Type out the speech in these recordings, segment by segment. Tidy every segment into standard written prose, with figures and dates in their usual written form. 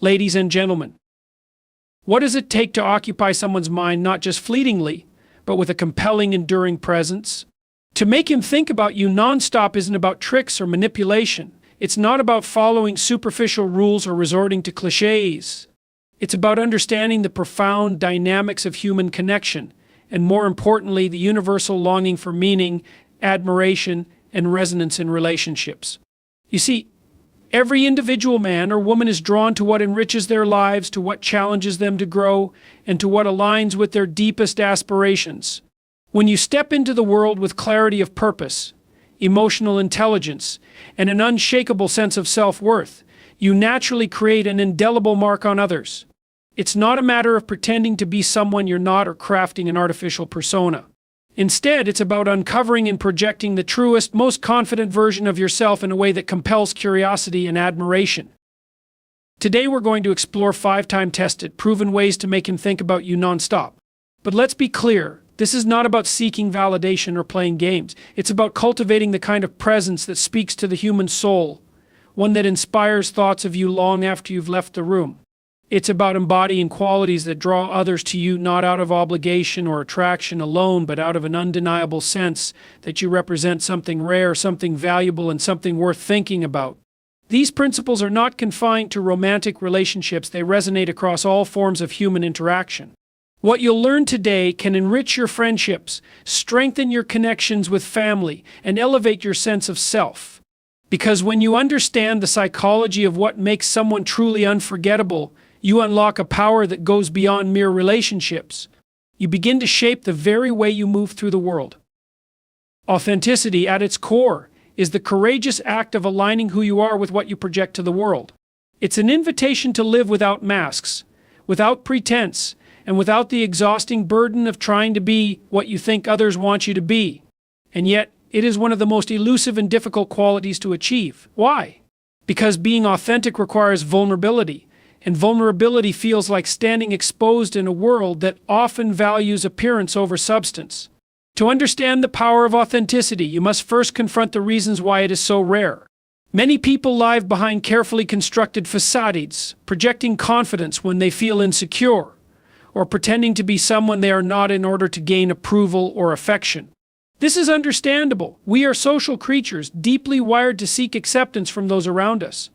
Ladies and gentlemen, what does it take to occupy someone's mind not just fleetingly, but with a compelling, enduring presence? To make him think about you nonstop isn't about tricks or manipulation. It's not about following superficial rules or resorting to cliches. It's about understanding the profound dynamics of human connection, and more importantly, the universal longing for meaning, admiration, and resonance in relationships. You see, every individual man or woman is drawn to what enriches their lives, to what challenges them to grow, and to what aligns with their deepest aspirations. When you step into the world with clarity of purpose, emotional intelligence, and an unshakable sense of self-worth, you naturally create an indelible mark on others. It's not a matter of pretending to be someone you're not or crafting an artificial persona. Instead, it's about uncovering and projecting the truest, most confident version of yourself in a way that compels curiosity and admiration. Today we're going to explore 5-time tested, proven ways to make him think about you nonstop. But let's be clear, this is not about seeking validation or playing games. It's about cultivating the kind of presence that speaks to the human soul, one that inspires thoughts of you long after you've left the room. It's about embodying qualities that draw others to you not out of obligation or attraction alone, but out of an undeniable sense that you represent something rare, something valuable, and something worth thinking about. These principles are not confined to romantic relationships. They resonate across all forms of human interaction. What you'll learn today can enrich your friendships, strengthen your connections with family, and elevate your sense of self. Because when you understand the psychology of what makes someone truly unforgettable, you unlock a power that goes beyond mere relationships. You begin to shape the very way you move through the world. Authenticity, at its core, is the courageous act of aligning who you are with what you project to the world. It's an invitation to live without masks, without pretense, and without the exhausting burden of trying to be what you think others want you to be. And yet, it is one of the most elusive and difficult qualities to achieve. Why? Because being authentic requires vulnerability. And vulnerability feels like standing exposed in a world that often values appearance over substance. To understand the power of authenticity, you must first confront the reasons why it is so rare. Many people live behind carefully constructed facades, projecting confidence when they feel insecure, or pretending to be someone they are not in order to gain approval or affection. This is understandable. We are social creatures, deeply wired to seek acceptance from those around us.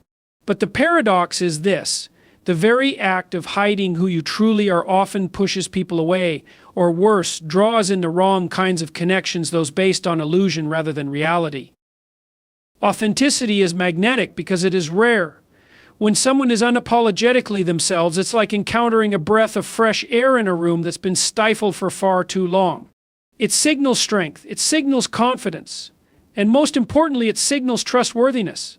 But the paradox is this. The very act of hiding who you truly are often pushes people away, or worse, draws in the wrong kinds of connections, those based on illusion rather than reality. Authenticity is magnetic because it is rare. When someone is unapologetically themselves, it's like encountering a breath of fresh air in a room that's been stifled for far too long. It signals strength, it signals confidence, and most importantly, it signals trustworthiness.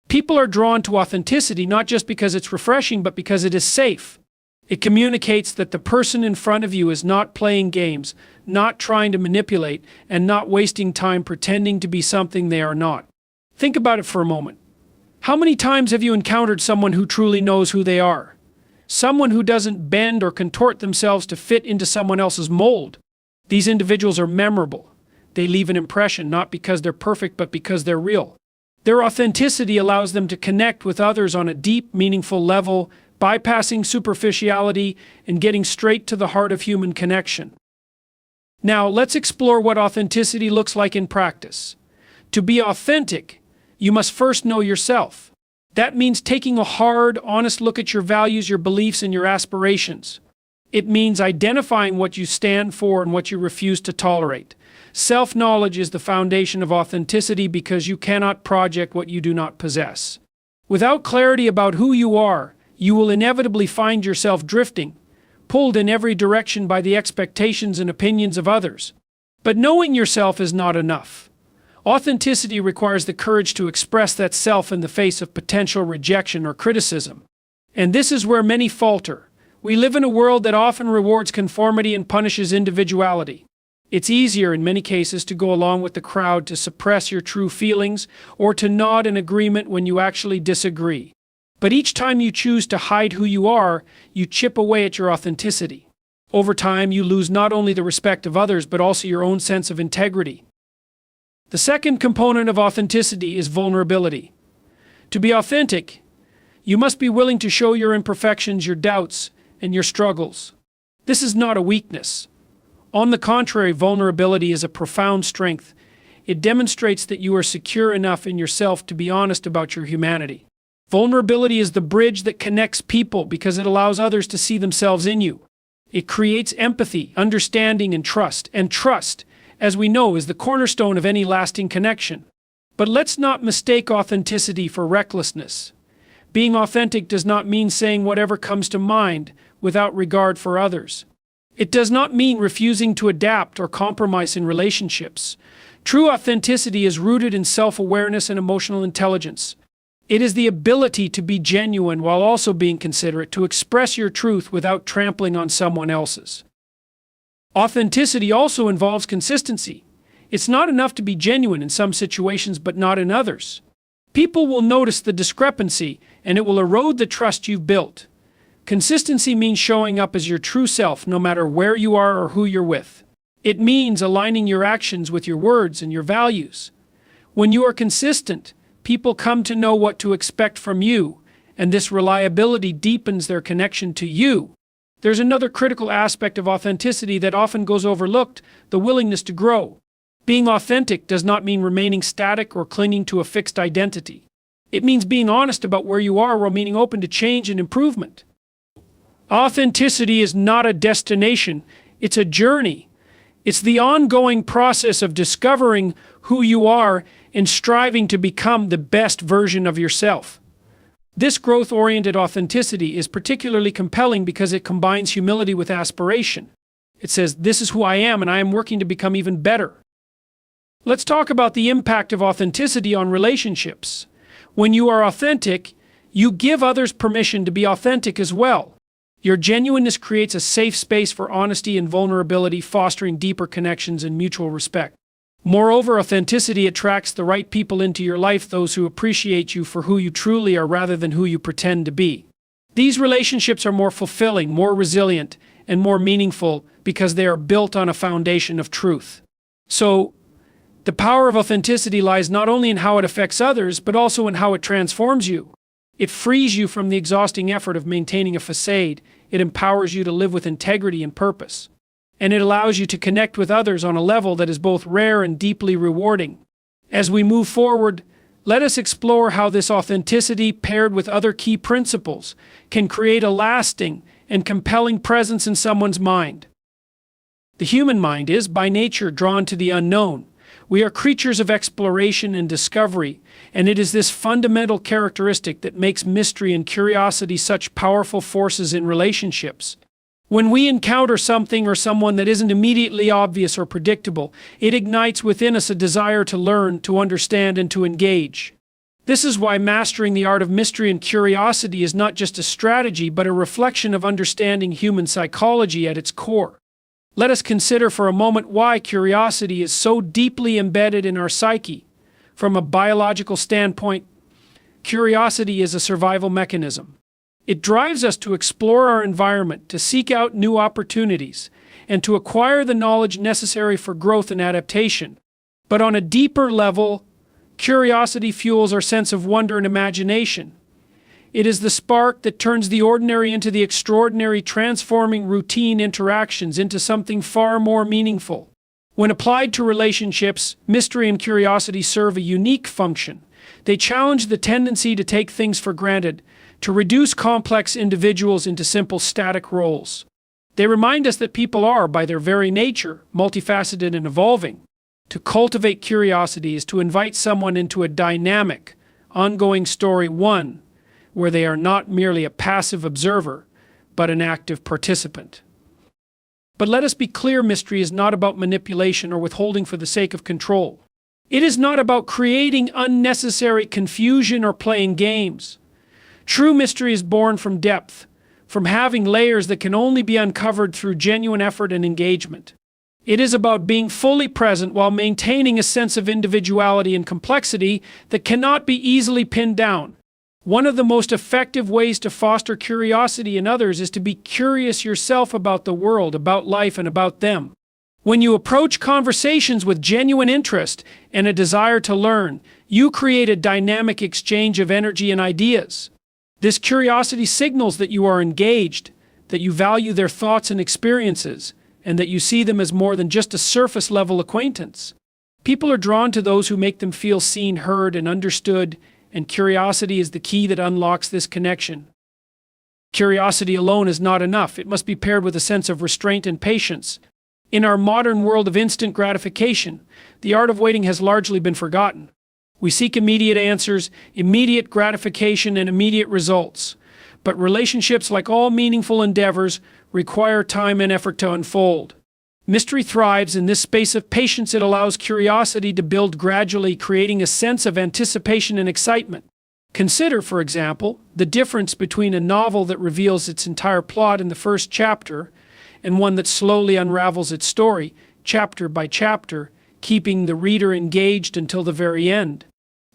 People are drawn to authenticity not just because it's refreshing, but because it is safe. It communicates that the person in front of you is not playing games, not trying to manipulate, and not wasting time pretending to be something they are not. Think about it for a moment. How many times have you encountered someone who truly knows who they are? Someone who doesn't bend or contort themselves to fit into someone else's mold. These individuals are memorable. They leave an impression not because they're perfect, but because they're real. Their authenticity allows them to connect with others on a deep, meaningful level, bypassing superficiality and getting straight to the heart of human connection. Now, let's explore what authenticity looks like in practice. To be authentic, you must first know yourself. That means taking a hard, honest look at your values, your beliefs, and your aspirations. It means identifying what you stand for and what you refuse to tolerate. Self-knowledge is the foundation of authenticity because you cannot project what you do not possess. Without clarity about who you are, you will inevitably find yourself drifting, pulled in every direction by the expectations and opinions of others. But knowing yourself is not enough. Authenticity requires the courage to express that self in the face of potential rejection or criticism. And this is where many falter. We live in a world that often rewards conformity and punishes individuality. It's easier in many cases to go along with the crowd, to suppress your true feelings, or to nod in agreement when you actually disagree. But each time you choose to hide who you are, you chip away at your authenticity. Over time, you lose not only the respect of others, but also your own sense of integrity. The second component of authenticity is vulnerability. To be authentic, You must be willing to show your imperfections, your doubts, and your struggles. This is not a weakness. On the contrary, vulnerability is a profound strength. It demonstrates that you are secure enough in yourself to be honest about your humanity. Vulnerability is the bridge that connects people because it allows others to see themselves in you. It creates empathy, understanding, and trust. And trust, as we know, is the cornerstone of any lasting connection. But let's not mistake authenticity for recklessness. Being authentic does not mean saying whatever comes to mind without regard for others. It does not mean refusing to adapt or compromise in relationships. True authenticity is rooted in self-awareness and emotional intelligence. It is the ability to be genuine while also being considerate, to express your truth without trampling on someone else's. Authenticity also involves consistency. It's not enough to be genuine in some situations but not in others. People will notice the discrepancy and it will erode the trust you've built. Consistency means showing up as your true self no matter where you are or who you're with. It means aligning your actions with your words and your values. When you are consistent, people come to know what to expect from you, and this reliability deepens their connection to you. There's another critical aspect of authenticity that often goes overlooked: the willingness to grow. Being authentic does not mean remaining static or clinging to a fixed identity. It means being honest about where you are while being open to change and improvement. Authenticity is not a destination, it's a journey. It's the ongoing process of discovering who you are and striving to become the best version of yourself. This growth-oriented authenticity is particularly compelling because it combines humility with aspiration. It says, "This is who I am, and I am working to become even better." Let's talk about the impact of authenticity on relationships. When you are authentic, you give others permission to be authentic as well. Your genuineness creates a safe space for honesty and vulnerability, fostering deeper connections and mutual respect. Moreover, authenticity attracts the right people into your life, those who appreciate you for who you truly are rather than who you pretend to be. These relationships are more fulfilling, more resilient, and more meaningful because they are built on a foundation of truth. So, the power of authenticity lies not only in how it affects others, but also in how it transforms you. It frees you from the exhausting effort of maintaining a facade. It empowers you to live with integrity and purpose. And it allows you to connect with others on a level that is both rare and deeply rewarding. As we move forward, let us explore how this authenticity, paired with other key principles, can create a lasting and compelling presence in someone's mind. The human mind is, by nature, drawn to the unknown. We are creatures of exploration and discovery, and it is this fundamental characteristic that makes mystery and curiosity such powerful forces in relationships. When we encounter something or someone that isn't immediately obvious or predictable, it ignites within us a desire to learn, to understand, and to engage. This is why mastering the art of mystery and curiosity is not just a strategy, but a reflection of understanding human psychology at its core. Let us consider for a moment why curiosity is so deeply embedded in our psyche. From a biological standpoint, curiosity is a survival mechanism. It drives us to explore our environment, to seek out new opportunities, and to acquire the knowledge necessary for growth and adaptation. But on a deeper level, curiosity fuels our sense of wonder and imagination. It is the spark that turns the ordinary into the extraordinary, transforming routine interactions into something far more meaningful. When applied to relationships, mystery and curiosity serve a unique function. They challenge the tendency to take things for granted, to reduce complex individuals into simple static roles. They remind us that people are, by their very nature, multifaceted and evolving. To cultivate curiosity is to invite someone into a dynamic, ongoing story, one where they are not merely a passive observer, but an active participant. But let us be clear, mystery is not about manipulation or withholding for the sake of control. It is not about creating unnecessary confusion or playing games. True mystery is born from depth, from having layers that can only be uncovered through genuine effort and engagement. It is about being fully present while maintaining a sense of individuality and complexity that cannot be easily pinned down. One of the most effective ways to foster curiosity in others is to be curious yourself about the world, about life, and about them. When you approach conversations with genuine interest and a desire to learn, you create a dynamic exchange of energy and ideas. This curiosity signals that you are engaged, that you value their thoughts and experiences, and that you see them as more than just a surface-level acquaintance. People are drawn to those who make them feel seen, heard, and understood, and curiosity is the key that unlocks this connection. Curiosity alone is not enough. It must be paired with a sense of restraint and patience. In our modern world of instant gratification, the art of waiting has largely been forgotten. We seek immediate answers, immediate gratification, and immediate results. But relationships, like all meaningful endeavors, require time and effort to unfold. Mystery thrives in this space of patience. It allows curiosity to build gradually, creating a sense of anticipation and excitement. Consider, for example, the difference between a novel that reveals its entire plot in the first chapter and one that slowly unravels its story, chapter by chapter, keeping the reader engaged until the very end.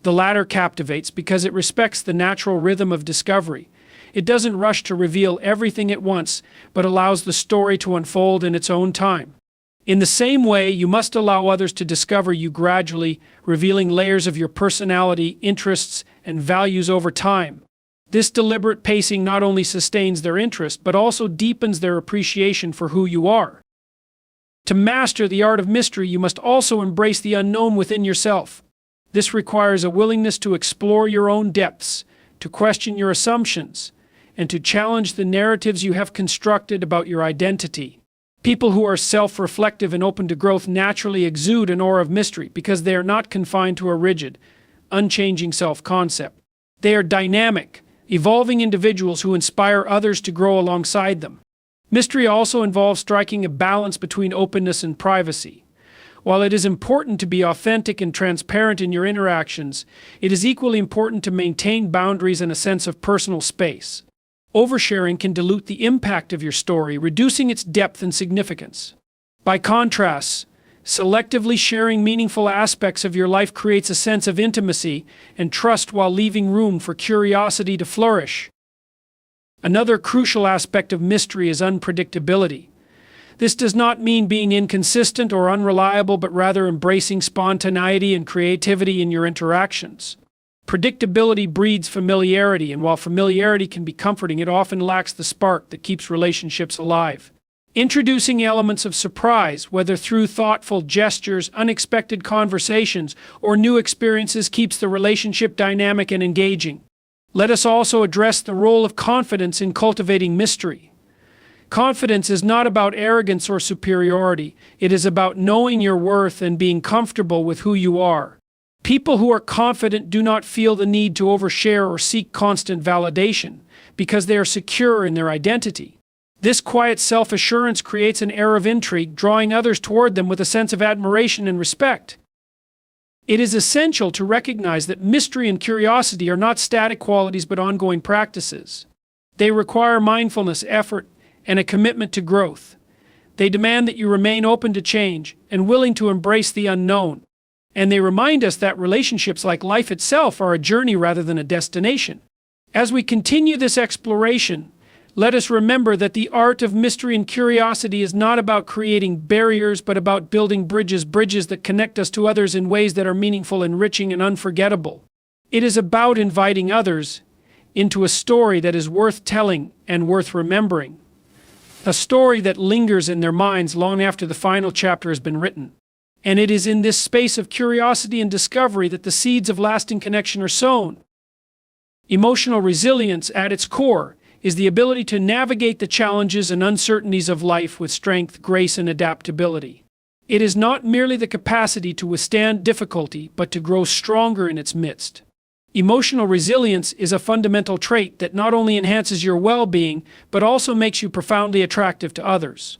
The latter captivates because it respects the natural rhythm of discovery. It doesn't rush to reveal everything at once, but allows the story to unfold in its own time. In the same way, you must allow others to discover you gradually, revealing layers of your personality, interests, and values over time. This deliberate pacing not only sustains their interest, but also deepens their appreciation for who you are. To master the art of mystery, you must also embrace the unknown within yourself. This requires a willingness to explore your own depths, to question your assumptions, and to challenge the narratives you have constructed about your identity. People who are self-reflective and open to growth naturally exude an aura of mystery because they are not confined to a rigid, unchanging self-concept. They are dynamic, evolving individuals who inspire others to grow alongside them. Mystery also involves striking a balance between openness and privacy. While it is important to be authentic and transparent in your interactions, it is equally important to maintain boundaries and a sense of personal space. Oversharing can dilute the impact of your story, reducing its depth and significance. By contrast, selectively sharing meaningful aspects of your life creates a sense of intimacy and trust while leaving room for curiosity to flourish. Another crucial aspect of mystery is unpredictability. This does not mean being inconsistent or unreliable, but rather embracing spontaneity and creativity in your interactions. Predictability breeds familiarity, and while familiarity can be comforting, it often lacks the spark that keeps relationships alive. Introducing elements of surprise, whether through thoughtful gestures, unexpected conversations, or new experiences, keeps the relationship dynamic and engaging. Let us also address the role of confidence in cultivating mystery. Confidence is not about arrogance or superiority. It is about knowing your worth and being comfortable with who you are. People who are confident do not feel the need to overshare or seek constant validation because they are secure in their identity. This quiet self-assurance creates an air of intrigue, drawing others toward them with a sense of admiration and respect. It is essential to recognize that mystery and curiosity are not static qualities but ongoing practices. They require mindfulness, effort, and a commitment to growth. They demand that you remain open to change and willing to embrace the unknown. And they remind us that relationships, like life itself, are a journey rather than a destination. As we continue this exploration, let us remember that the art of mystery and curiosity is not about creating barriers, but about building bridges that connect us to others in ways that are meaningful, enriching, and unforgettable. It is about inviting others into a story that is worth telling and worth remembering. A story that lingers in their minds long after the final chapter has been written. And it is in this space of curiosity and discovery that the seeds of lasting connection are sown. Emotional resilience, at its core, is the ability to navigate the challenges and uncertainties of life with strength, grace, and adaptability. It is not merely the capacity to withstand difficulty, but to grow stronger in its midst. Emotional resilience is a fundamental trait that not only enhances your well-being, but also makes you profoundly attractive to others.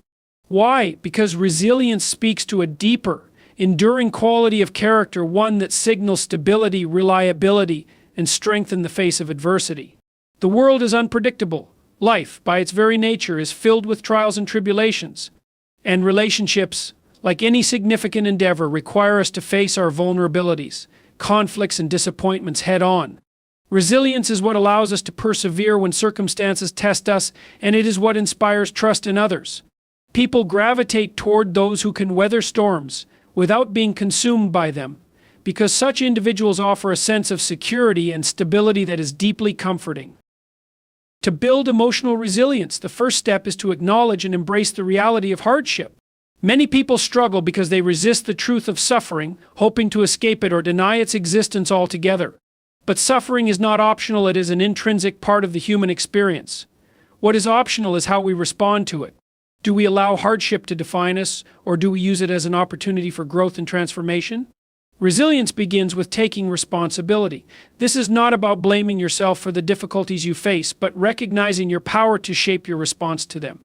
Why? Because resilience speaks to a deeper, enduring quality of character, one that signals stability, reliability, and strength in the face of adversity. The world is unpredictable. Life, by its very nature, is filled with trials and tribulations. And relationships, like any significant endeavor, require us to face our vulnerabilities, conflicts, and disappointments head-on. Resilience is what allows us to persevere when circumstances test us, and it is what inspires trust in others. People gravitate toward those who can weather storms without being consumed by them, because such individuals offer a sense of security and stability that is deeply comforting. To build emotional resilience, the first step is to acknowledge and embrace the reality of hardship. Many people struggle because they resist the truth of suffering, hoping to escape it or deny its existence altogether. But suffering is not optional, it is an intrinsic part of the human experience. What is optional is how we respond to it. Do we allow hardship to define us, or do we use it as an opportunity for growth and transformation? Resilience begins with taking responsibility. This is not about blaming yourself for the difficulties you face, but recognizing your power to shape your response to them.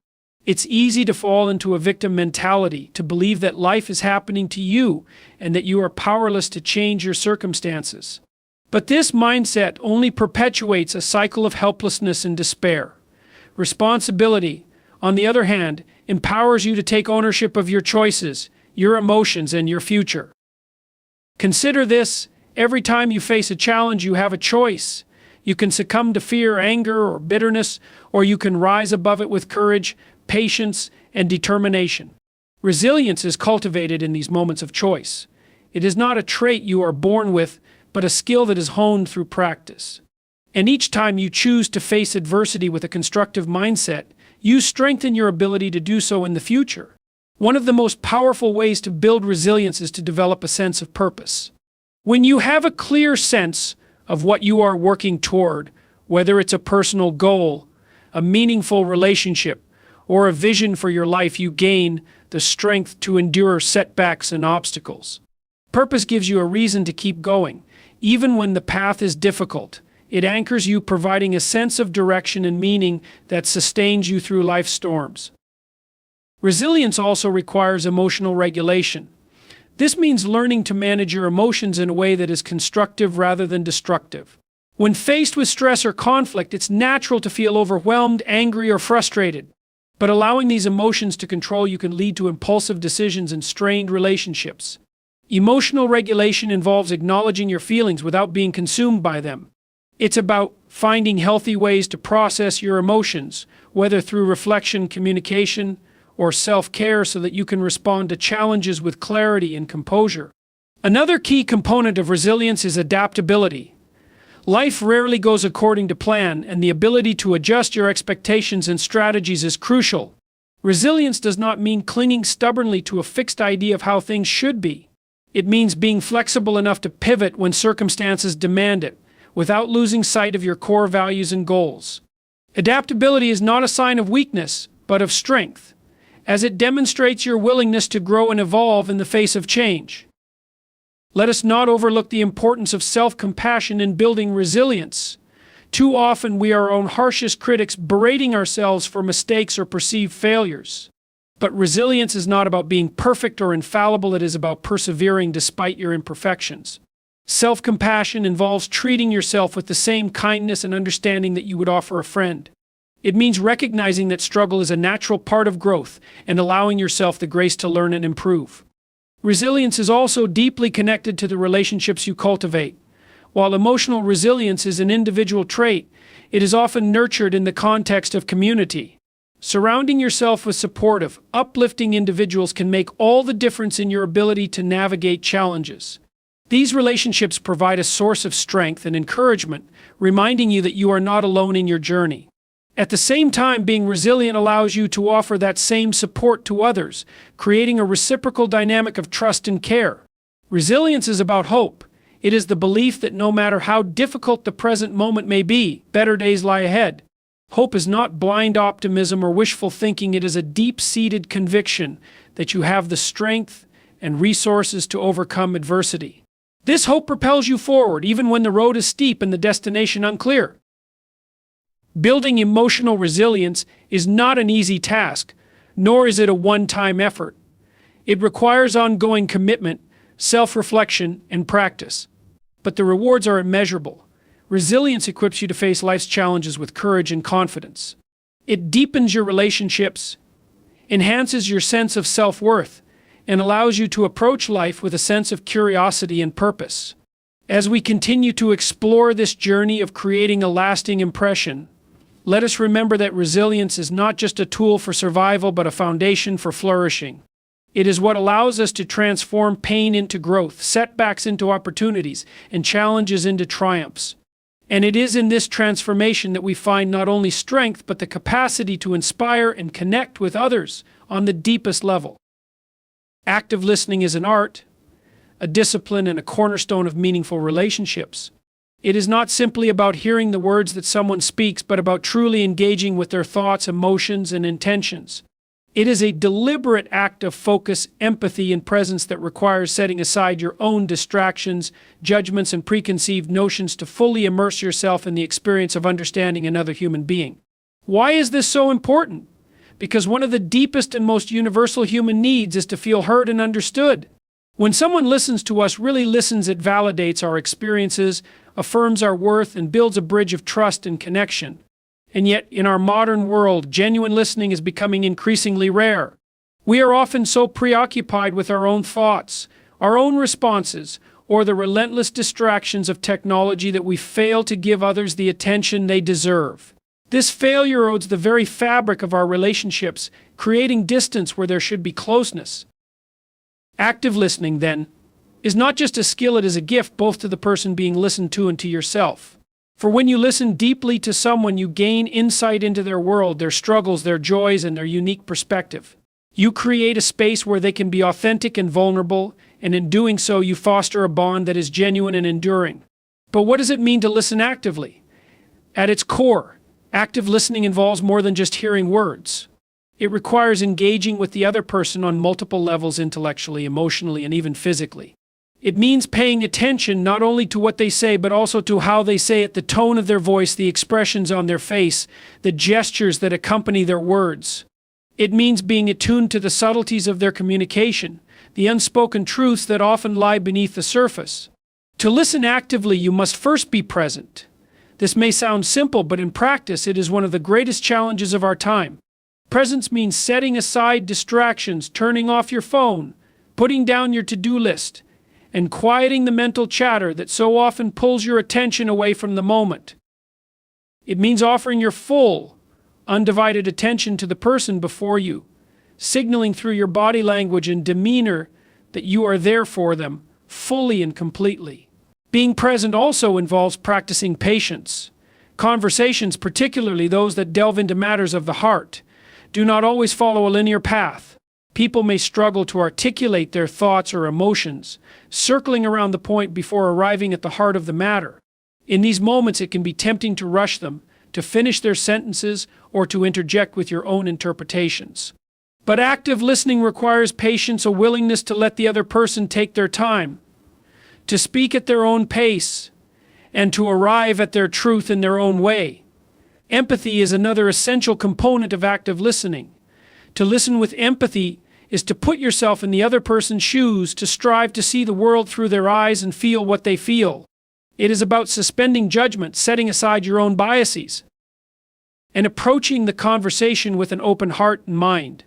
It's easy to fall into a victim mentality, to believe that life is happening to you and that you are powerless to change your circumstances. But this mindset only perpetuates a cycle of helplessness and despair. Responsibility, on the other hand, empowers you to take ownership of your choices, your emotions, and your future. Consider this: every time you face a challenge, you have a choice. You can succumb to fear, anger, or bitterness, or you can rise above it with courage, patience, and determination. Resilience is cultivated in these moments of choice. It is not a trait you are born with, but a skill that is honed through practice. And each time you choose to face adversity with a constructive mindset, you strengthen your ability to do so in the future. One of the most powerful ways to build resilience is to develop a sense of purpose. When you have a clear sense of what you are working toward, whether it's a personal goal, a meaningful relationship, or a vision for your life, you gain the strength to endure setbacks and obstacles. Purpose gives you a reason to keep going, even when the path is difficult. It anchors you, providing a sense of direction and meaning that sustains you through life's storms. Resilience also requires emotional regulation. This means learning to manage your emotions in a way that is constructive rather than destructive. When faced with stress or conflict, it's natural to feel overwhelmed, angry, or frustrated. But allowing these emotions to control you can lead to impulsive decisions and strained relationships. Emotional regulation involves acknowledging your feelings without being consumed by them. It's about finding healthy ways to process your emotions, whether through reflection, communication, or self-care, so that you can respond to challenges with clarity and composure. Another key component of resilience is adaptability. Life rarely goes according to plan, and the ability to adjust your expectations and strategies is crucial. Resilience does not mean clinging stubbornly to a fixed idea of how things should be. It means being flexible enough to pivot when circumstances demand it, without losing sight of your core values and goals. Adaptability is not a sign of weakness, but of strength, as it demonstrates your willingness to grow and evolve in the face of change. Let us not overlook the importance of self-compassion in building resilience. Too often we are our own harshest critics, berating ourselves for mistakes or perceived failures. But resilience is not about being perfect or infallible, it is about persevering despite your imperfections. Self-compassion involves treating yourself with the same kindness and understanding that you would offer a friend. It means recognizing that struggle is a natural part of growth and allowing yourself the grace to learn and improve. Resilience is also deeply connected to the relationships you cultivate. While emotional resilience is an individual trait, it is often nurtured in the context of community. Surrounding yourself with supportive, uplifting individuals can make all the difference in your ability to navigate challenges. These relationships provide a source of strength and encouragement, reminding you that you are not alone in your journey. At the same time, being resilient allows you to offer that same support to others, creating a reciprocal dynamic of trust and care. Resilience is about hope. It is the belief that no matter how difficult the present moment may be, better days lie ahead. Hope is not blind optimism or wishful thinking, it is a deep-seated conviction that you have the strength and resources to overcome adversity. This hope propels you forward, even when the road is steep and the destination unclear. Building emotional resilience is not an easy task, nor is it a one-time effort. It requires ongoing commitment, self-reflection, and practice. But the rewards are immeasurable. Resilience equips you to face life's challenges with courage and confidence. It deepens your relationships, enhances your sense of self-worth, and allows you to approach life with a sense of curiosity and purpose. As we continue to explore this journey of creating a lasting impression, let us remember that resilience is not just a tool for survival, but a foundation for flourishing. It is what allows us to transform pain into growth, setbacks into opportunities, and challenges into triumphs. And it is in this transformation that we find not only strength, but the capacity to inspire and connect with others on the deepest level. Active listening is an art, a discipline, and a cornerstone of meaningful relationships. It is not simply about hearing the words that someone speaks, but about truly engaging with their thoughts, emotions, and intentions. It is a deliberate act of focus, empathy, and presence that requires setting aside your own distractions, judgments, and preconceived notions to fully immerse yourself in the experience of understanding another human being. Why is this so important? Because one of the deepest and most universal human needs is to feel heard and understood. When someone listens to us, really listens, it validates our experiences, affirms our worth, and builds a bridge of trust and connection. And yet, in our modern world, genuine listening is becoming increasingly rare. We are often so preoccupied with our own thoughts, our own responses, or the relentless distractions of technology that we fail to give others the attention they deserve. This failure erodes the very fabric of our relationships, creating distance where there should be closeness. Active listening, then, is not just a skill, it is a gift both to the person being listened to and to yourself. For when you listen deeply to someone, you gain insight into their world, their struggles, their joys, and their unique perspective. You create a space where they can be authentic and vulnerable, and in doing so, you foster a bond that is genuine and enduring. But what does it mean to listen actively? At its core, active listening involves more than just hearing words. It requires engaging with the other person on multiple levels, intellectually, emotionally, and even physically. It means paying attention not only to what they say, but also to how they say it, the tone of their voice, the expressions on their face, the gestures that accompany their words. It means being attuned to the subtleties of their communication, the unspoken truths that often lie beneath the surface. To listen actively, you must first be present. This may sound simple, but in practice, it is one of the greatest challenges of our time. Presence means setting aside distractions, turning off your phone, putting down your to-do list, and quieting the mental chatter that so often pulls your attention away from the moment. It means offering your full, undivided attention to the person before you, signaling through your body language and demeanor that you are there for them, fully and completely. Being present also involves practicing patience. Conversations, particularly those that delve into matters of the heart, do not always follow a linear path. People may struggle to articulate their thoughts or emotions, circling around the point before arriving at the heart of the matter. In these moments, it can be tempting to rush them, to finish their sentences, or to interject with your own interpretations. But active listening requires patience, a willingness to let the other person take their time, to speak at their own pace, and to arrive at their truth in their own way. Empathy is another essential component of active listening. To listen with empathy is to put yourself in the other person's shoes, to strive to see the world through their eyes and feel what they feel. It is about suspending judgment, setting aside your own biases, and approaching the conversation with an open heart and mind.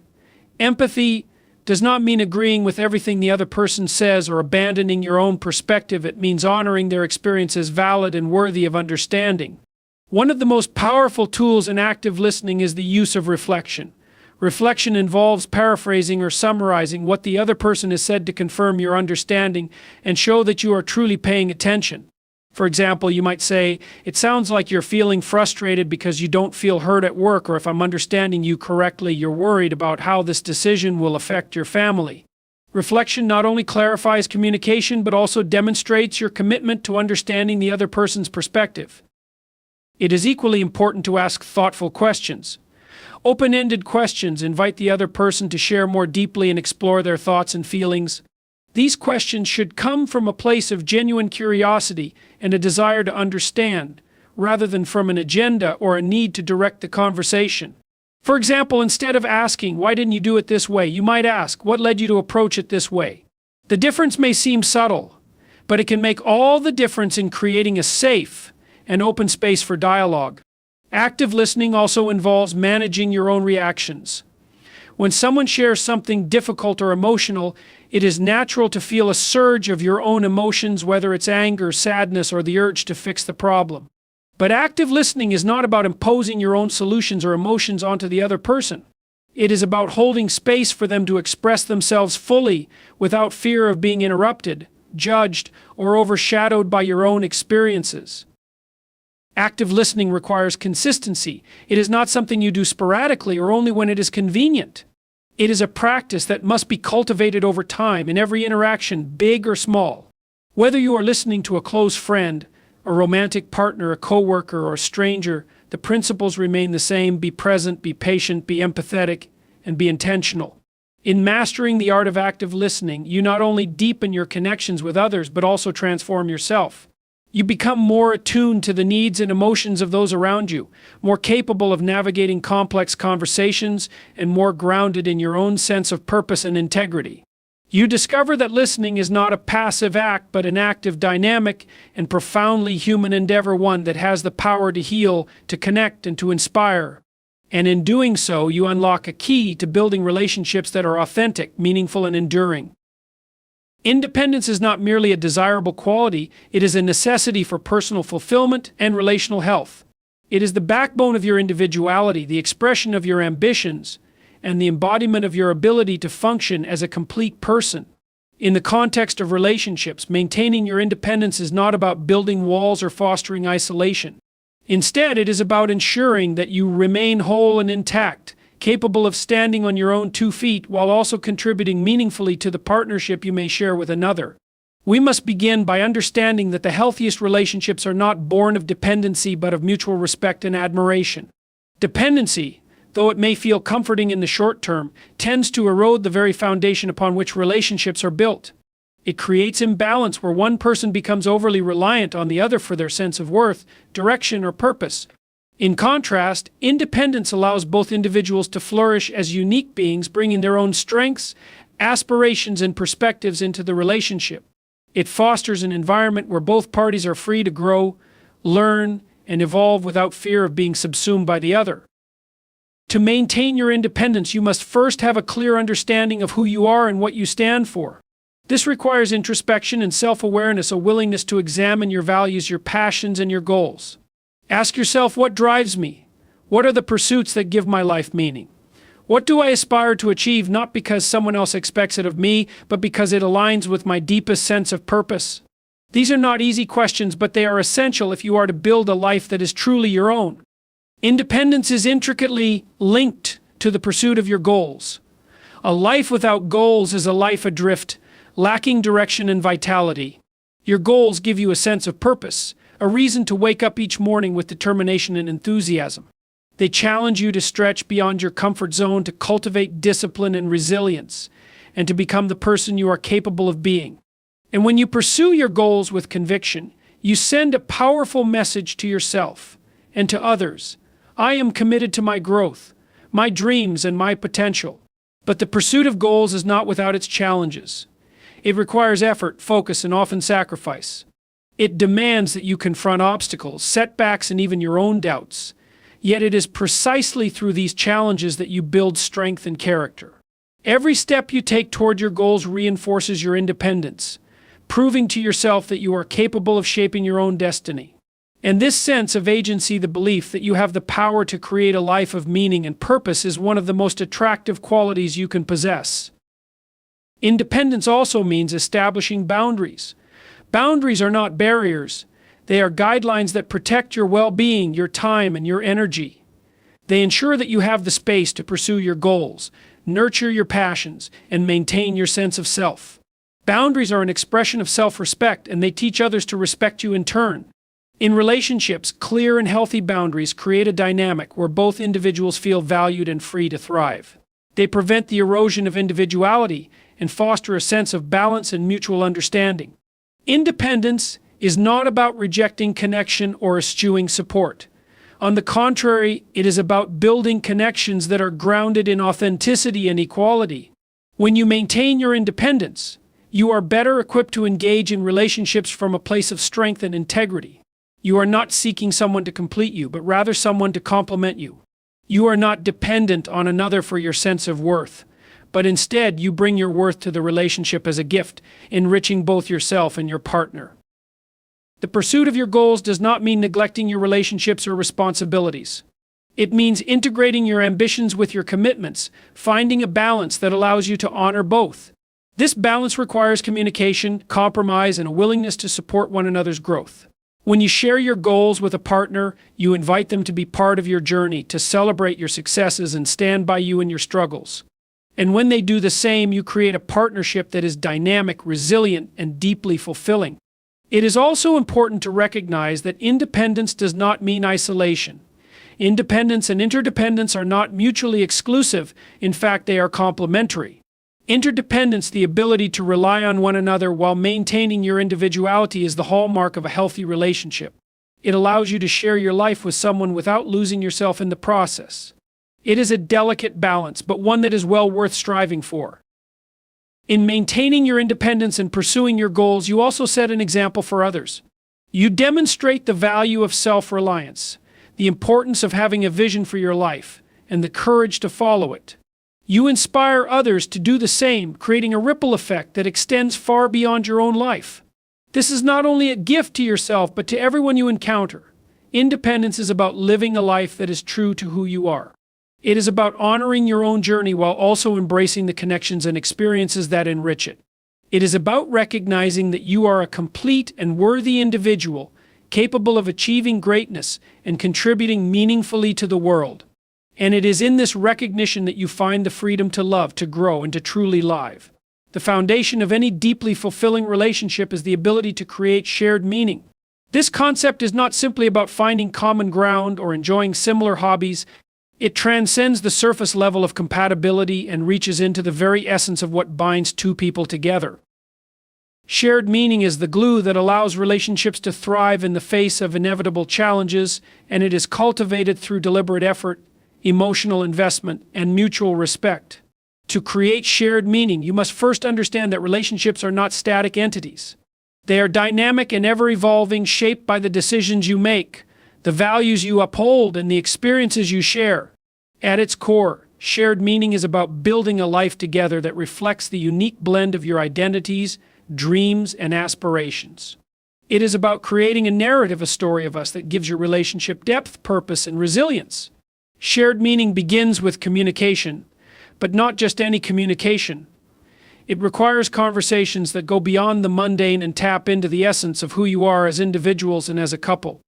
Empathy does not mean agreeing with everything the other person says or abandoning your own perspective. It means honoring their experience as valid and worthy of understanding. One of the most powerful tools in active listening is the use of reflection. Reflection involves paraphrasing or summarizing what the other person has said to confirm your understanding and show that you are truly paying attention. For example, you might say, "It sounds like you're feeling frustrated because you don't feel heard at work," or, "If I'm understanding you correctly, you're worried about how this decision will affect your family." Reflection not only clarifies communication, but also demonstrates your commitment to understanding the other person's perspective. It is equally important to ask thoughtful questions. Open-ended questions invite the other person to share more deeply and explore their thoughts and feelings. These questions should come from a place of genuine curiosity and a desire to understand, rather than from an agenda or a need to direct the conversation. For example, instead of asking, "Why didn't you do it this way?" you might ask, "What led you to approach it this way?" The difference may seem subtle, but it can make all the difference in creating a safe and open space for dialogue. Active listening also involves managing your own reactions. When someone shares something difficult or emotional, it is natural to feel a surge of your own emotions, whether it's anger, sadness, or the urge to fix the problem. But active listening is not about imposing your own solutions or emotions onto the other person. It is about holding space for them to express themselves fully without fear of being interrupted, judged, or overshadowed by your own experiences. Active listening requires consistency. It is not something you do sporadically or only when it is convenient. It is a practice that must be cultivated over time in every interaction, big or small. Whether you are listening to a close friend, a romantic partner, a coworker, or a stranger, the principles remain the same. Be present, be patient, be empathetic, and be intentional. In mastering the art of active listening, you not only deepen your connections with others, but also transform yourself. You become more attuned to the needs and emotions of those around you, more capable of navigating complex conversations, and more grounded in your own sense of purpose and integrity. You discover that listening is not a passive act, but an active, dynamic, and profoundly human endeavor, one that has the power to heal, to connect, and to inspire. And in doing so, you unlock a key to building relationships that are authentic, meaningful, and enduring. Independence is not merely a desirable quality, it is a necessity for personal fulfillment and relational health. It is the backbone of your individuality, the expression of your ambitions, and the embodiment of your ability to function as a complete person. In the context of relationships, maintaining your independence is not about building walls or fostering isolation. Instead, it is about ensuring that you remain whole and intact, capable of standing on your own 2 feet while also contributing meaningfully to the partnership you may share with another. We must begin by understanding that the healthiest relationships are not born of dependency but of mutual respect and admiration. Dependency, though it may feel comforting in the short term, tends to erode the very foundation upon which relationships are built. It creates imbalance where one person becomes overly reliant on the other for their sense of worth, direction, or purpose. In contrast, independence allows both individuals to flourish as unique beings, bringing their own strengths, aspirations, and perspectives into the relationship. It fosters an environment where both parties are free to grow, learn, and evolve without fear of being subsumed by the other. To maintain your independence, you must first have a clear understanding of who you are and what you stand for. This requires introspection and self-awareness, a willingness to examine your values, your passions, and your goals. Ask yourself, what drives me? What are the pursuits that give my life meaning? What do I aspire to achieve, not because someone else expects it of me, but because it aligns with my deepest sense of purpose? These are not easy questions, but they are essential if you are to build a life that is truly your own. Independence is intricately linked to the pursuit of your goals. A life without goals is a life adrift, lacking direction and vitality. Your goals give you a sense of purpose, a reason to wake up each morning with determination and enthusiasm. They challenge you to stretch beyond your comfort zone, to cultivate discipline and resilience, and to become the person you are capable of being. And when you pursue your goals with conviction, you send a powerful message to yourself and to others. I am committed to my growth, my dreams, and my potential. But the pursuit of goals is not without its challenges. It requires effort, focus, and often sacrifice. It demands that you confront obstacles, setbacks, and even your own doubts. Yet it is precisely through these challenges that you build strength and character. Every step you take toward your goals reinforces your independence, proving to yourself that you are capable of shaping your own destiny. And this sense of agency, the belief that you have the power to create a life of meaning and purpose, is one of the most attractive qualities you can possess. Independence also means establishing boundaries. Boundaries are not barriers. They are guidelines that protect your well-being, your time, and your energy. They ensure that you have the space to pursue your goals, nurture your passions, and maintain your sense of self. Boundaries are an expression of self-respect, and they teach others to respect you in turn. In relationships, clear and healthy boundaries create a dynamic where both individuals feel valued and free to thrive. They prevent the erosion of individuality and foster a sense of balance and mutual understanding. Independence is not about rejecting connection or eschewing support. On the contrary, it is about building connections that are grounded in authenticity and equality. When you maintain your independence, you are better equipped to engage in relationships from a place of strength and integrity. You are not seeking someone to complete you, but rather someone to complement you. You are not dependent on another for your sense of worth, but instead you bring your worth to the relationship as a gift, enriching both yourself and your partner. The pursuit of your goals does not mean neglecting your relationships or responsibilities. It means integrating your ambitions with your commitments, finding a balance that allows you to honor both. This balance requires communication, compromise, and a willingness to support one another's growth. When you share your goals with a partner, you invite them to be part of your journey, to celebrate your successes and stand by you in your struggles. And when they do the same, you create a partnership that is dynamic, resilient, and deeply fulfilling. It is also important to recognize that independence does not mean isolation. Independence and interdependence are not mutually exclusive. In fact, they are complementary. Interdependence, the ability to rely on one another while maintaining your individuality, is the hallmark of a healthy relationship. It allows you to share your life with someone without losing yourself in the process. It is a delicate balance, but one that is well worth striving for. In maintaining your independence and pursuing your goals, you also set an example for others. You demonstrate the value of self-reliance, the importance of having a vision for your life, and the courage to follow it. You inspire others to do the same, creating a ripple effect that extends far beyond your own life. This is not only a gift to yourself, but to everyone you encounter. Independence is about living a life that is true to who you are. It is about honoring your own journey while also embracing the connections and experiences that enrich it. It is about recognizing that you are a complete and worthy individual, capable of achieving greatness and contributing meaningfully to the world. And it is in this recognition that you find the freedom to love, to grow, and to truly live. The foundation of any deeply fulfilling relationship is the ability to create shared meaning. This concept is not simply about finding common ground or enjoying similar hobbies. It transcends the surface level of compatibility and reaches into the very essence of what binds two people together. Shared meaning is the glue that allows relationships to thrive in the face of inevitable challenges, and it is cultivated through deliberate effort, emotional investment, and mutual respect. To create shared meaning, you must first understand that relationships are not static entities. They are dynamic and ever-evolving, shaped by the decisions you make, the values you uphold, and the experiences you share. At its core, shared meaning is about building a life together that reflects the unique blend of your identities, dreams, and aspirations. It is about creating a narrative, a story of us that gives your relationship depth, purpose, and resilience. Shared meaning begins with communication, but not just any communication. It requires conversations that go beyond the mundane and tap into the essence of who you are as individuals and as a couple.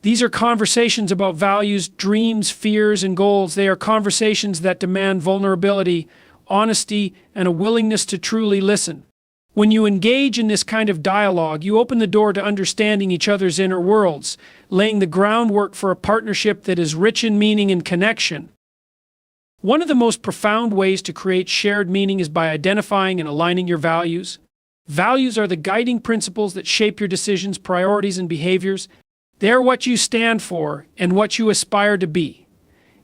These are conversations about values, dreams, fears, and goals. They are conversations that demand vulnerability, honesty, and a willingness to truly listen. When you engage in this kind of dialogue, you open the door to understanding each other's inner worlds, laying the groundwork for a partnership that is rich in meaning and connection. One of the most profound ways to create shared meaning is by identifying and aligning your values. Values are the guiding principles that shape your decisions, priorities, and behaviors. They are what you stand for and what you aspire to be.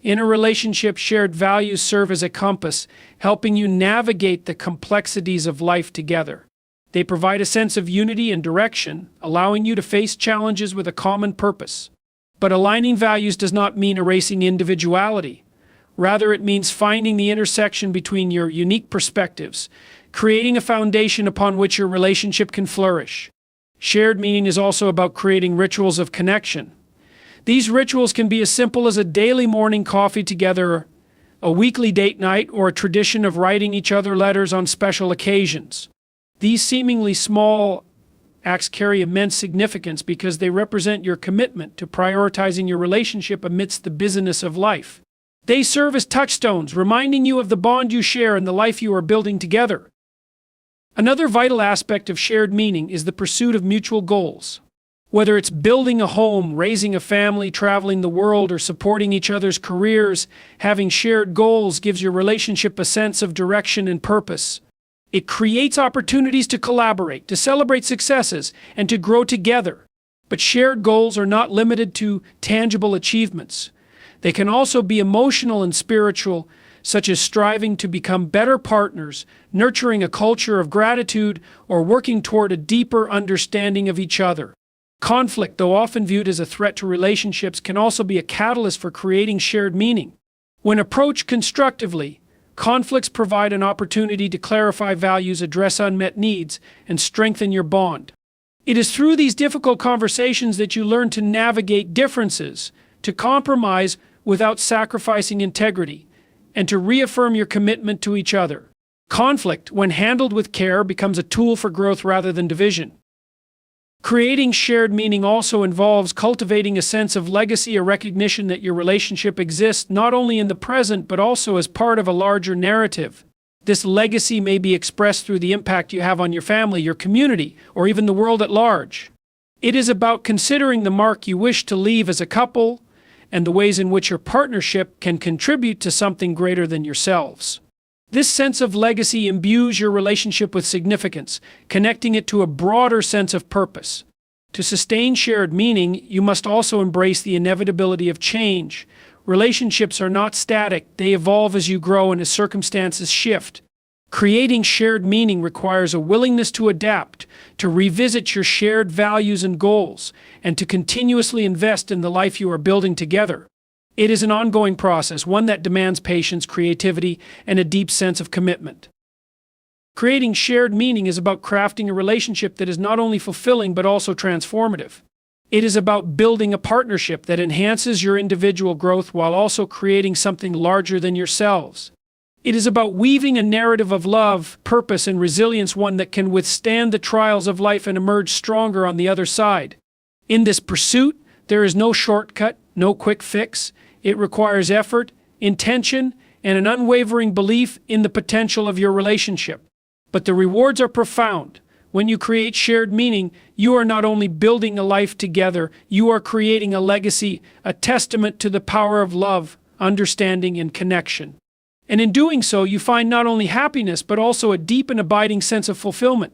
In a relationship, shared values serve as a compass, helping you navigate the complexities of life together. They provide a sense of unity and direction, allowing you to face challenges with a common purpose. But aligning values does not mean erasing individuality. Rather, it means finding the intersection between your unique perspectives, creating a foundation upon which your relationship can flourish. Shared meaning is also about creating rituals of connection. These rituals can be as simple as a daily morning coffee together, a weekly date night, or a tradition of writing each other letters on special occasions. These seemingly small acts carry immense significance because they represent your commitment to prioritizing your relationship amidst the busyness of life. They serve as touchstones, reminding you of the bond you share and the life you are building together. Another vital aspect of shared meaning is the pursuit of mutual goals. Whether it's building a home, raising a family, traveling the world, or supporting each other's careers, having shared goals gives your relationship a sense of direction and purpose. It creates opportunities to collaborate, to celebrate successes, and to grow together. But shared goals are not limited to tangible achievements. They can also be emotional and spiritual, such as striving to become better partners, nurturing a culture of gratitude, or working toward a deeper understanding of each other. Conflict, though often viewed as a threat to relationships, can also be a catalyst for creating shared meaning. When approached constructively, conflicts provide an opportunity to clarify values, address unmet needs, and strengthen your bond. It is through these difficult conversations that you learn to navigate differences, to compromise without sacrificing integrity, and to reaffirm your commitment to each other. Conflict, when handled with care, becomes a tool for growth rather than division. Creating shared meaning also involves cultivating a sense of legacy, a recognition that your relationship exists not only in the present but also as part of a larger narrative. This legacy may be expressed through the impact you have on your family, your community, or even the world at large. It is about considering the mark you wish to leave as a couple and the ways in which your partnership can contribute to something greater than yourselves. This sense of legacy imbues your relationship with significance, connecting it to a broader sense of purpose. To sustain shared meaning, you must also embrace the inevitability of change. Relationships are not static, they evolve as you grow and as circumstances shift. Creating shared meaning requires a willingness to adapt, to revisit your shared values and goals, and to continuously invest in the life you are building together. It is an ongoing process, one that demands patience, creativity, and a deep sense of commitment. Creating shared meaning is about crafting a relationship that is not only fulfilling but also transformative. It is about building a partnership that enhances your individual growth while also creating something larger than yourselves. It is about weaving a narrative of love, purpose, and resilience, one that can withstand the trials of life and emerge stronger on the other side. In this pursuit, there is no shortcut, no quick fix. It requires effort, intention, and an unwavering belief in the potential of your relationship. But the rewards are profound. When you create shared meaning, you are not only building a life together, you are creating a legacy, a testament to the power of love, understanding, and connection. And in doing so, you find not only happiness, but also a deep and abiding sense of fulfillment.